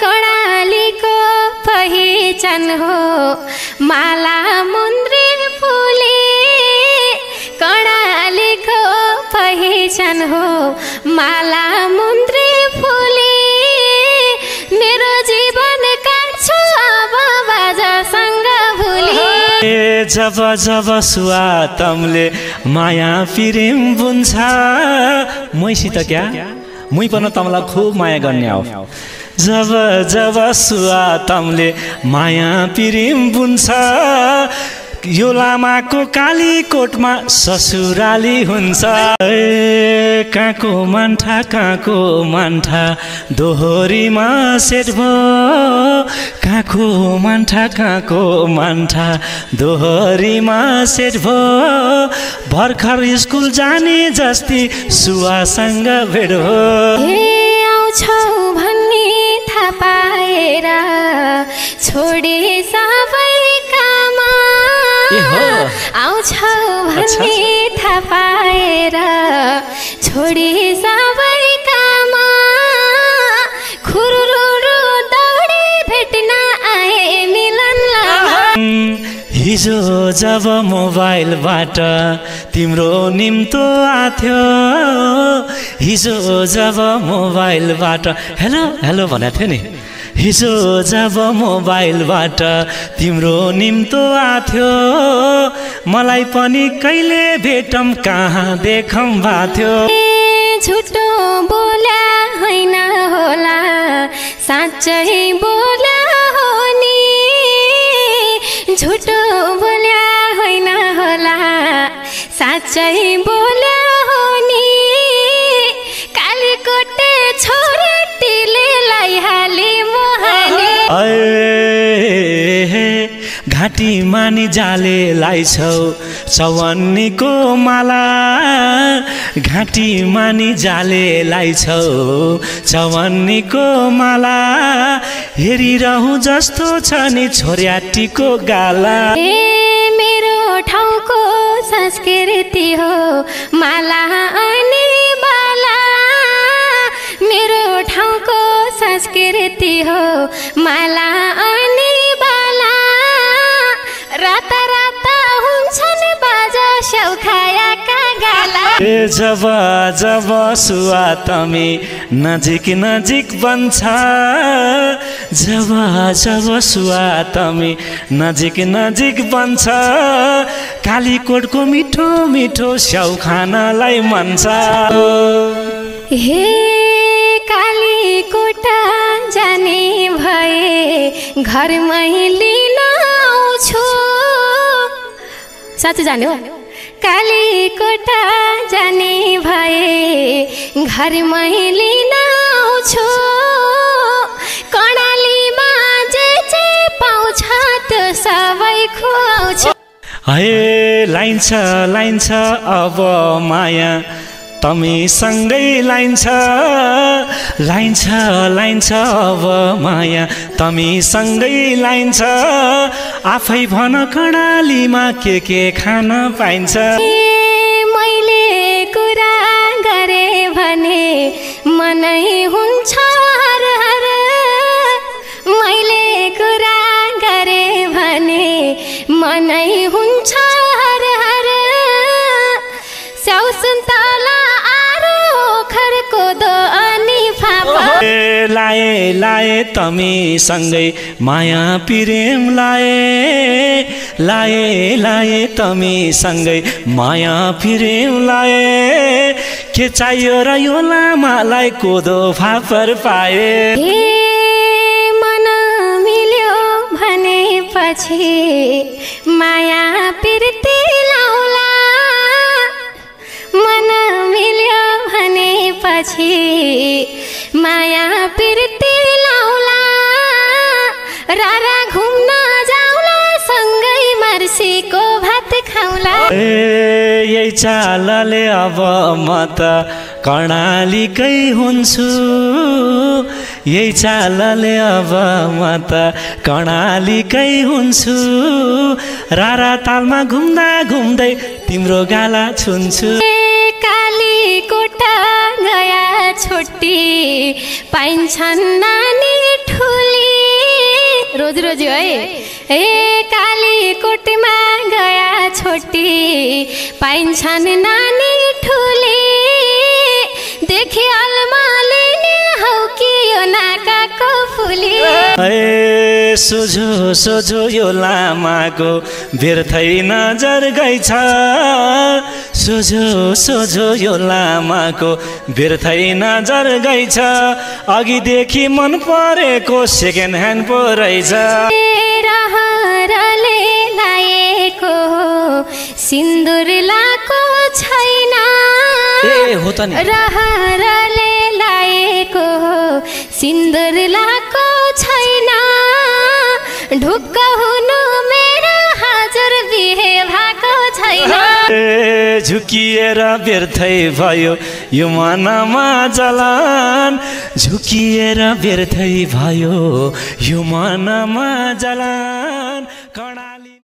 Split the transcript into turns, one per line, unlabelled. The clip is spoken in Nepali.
कर्णालीको पहिचान हो माला मुन्द्रे फुले कर्णालीको पहिचान हो माला मुन्द्रे फुले मेरो जीवन काट्छु अब बाजासँग भुले
जब जब सुवातमले माया प्रेम बुन्छ मैसित क्या मै पनि तमलाई खुब माया गर्ने हो जब जब सुवातमले माया प्रेम बुन्छ यो लामाको कालीकोटमा ससुराली हुन्छ काको मान्ठा दोहोरीमा सेट भो काको मान्ठा दोहोरीमा सेट भो भर्खर स्कुल जाने जस्ती सुवासँग भेट हो
आउँछौ भन्ने थाहा पाएर छोडे सबै काम आउँछौ भन्ने थाहा पाएर छोडे सबै काम खुरुरु दौडे भेट्न आए मिलन
हिजो जब मोबाइलबाट तिम्रो निम्तो आथ्यो हिजो जब मोबाइलबाट हेलो हेलो भनेको थियो नि हिजो जब मोबाइलबाट तिम्रो निम्तो आथ्यो मलाई पनि कहिले भेटम कहाँ देखम भाथ्यो
झुटो बोला होइन होला साँच्चै बोला हो नि झुटो बोला होइन होला साँच्चै बोला हो नि कालीकोटे छोरीटीले लैहाले मोहाले
घाँटी मानी जाले लाइछौ चवन्नीको माला घाँटी मानी जाले लाइछौ चवन्नीको माला हेरिरहँ जस्तो छ नि छोर्याटीको गाला
मेरो ठाउँको संस्कृति हो माला अनि बाला मेरो ठाउँको संस्कृति हो माला अनि बाला राता राता हुन्छन् बाजा स्याउखायाका गाला
जब जब सुवातमी नजिक नजिक बन्छ जब जब सुवातमी नजिक नजिक बन्छ कालीकोटको मिठो मिठो स्याउ खानलाई मन छ
हे कालीकोटा जाने भए घरमै लिन आउँछु साँच्चै जाने हो कालीकोटा जाने भए घरमै लिन आउँछु कर्णालीमा जे जे पाउँछ त्यो सबै खुवाउँछु
हे लाइन्छ अब माया तमीसँगै लाइन्छ अब माया तमीसँगै लाइन्छ आफै भन कर्णालीमा के खान पाइन्छ
मैले कुरा गरे भने मनै हुन्छ हर हर मैले कुरा गरे भने मनै हुन्छ हर हर स्याउ सुन्तला आरो खरको दो अनि फापा
लाए तमीसँगै माया प्रेम लाए तमीसँगै माया प्रेम लाए के चाहियो र यो लामालाई कोदो फापर पाए
मन मिल्यो भनेपछि माया प्रीति लाउला मन मिल्यो भनेपछि माया प्रीति लाउला रारा घुम्न जाउला सँगै मर्सीको भात खाउला
यही चालले अब म त कर्णालीकै हुन्छु यही चालले अब म त कर्णालीकै हुन्छु रारा तालमा घुम्दा घुम्दै तिम्रो गाला छुन्छु
पाइन्छन् नानी ठुली रोज रोज है ए कालीकोटमा गया छोटी पाइन्छन् नानी ठुली देखि अलमाले हौ कि यो नाकाको फुली
ए सोझो सोझो यो लामाको व्यर्थै नजर गइछ सोझो सोझो यो लामाको व्यर्थै नजर गइछ अघिदेखि मन परेको सेकेन्ड ह्यान्ड पो रहेछ
रहरले लाएको सिन्दुर लाको छैन
ए हो त नि
रहरले लाएको सिन्दुर लाको छैन ढुक्क हुनु मेरो हजुर बिहे भएको छैन
ए झुकिएर व्यर्थै भयो यो मनमा जलान झुकिएर व्यर्थै भयो यो मनमा जलान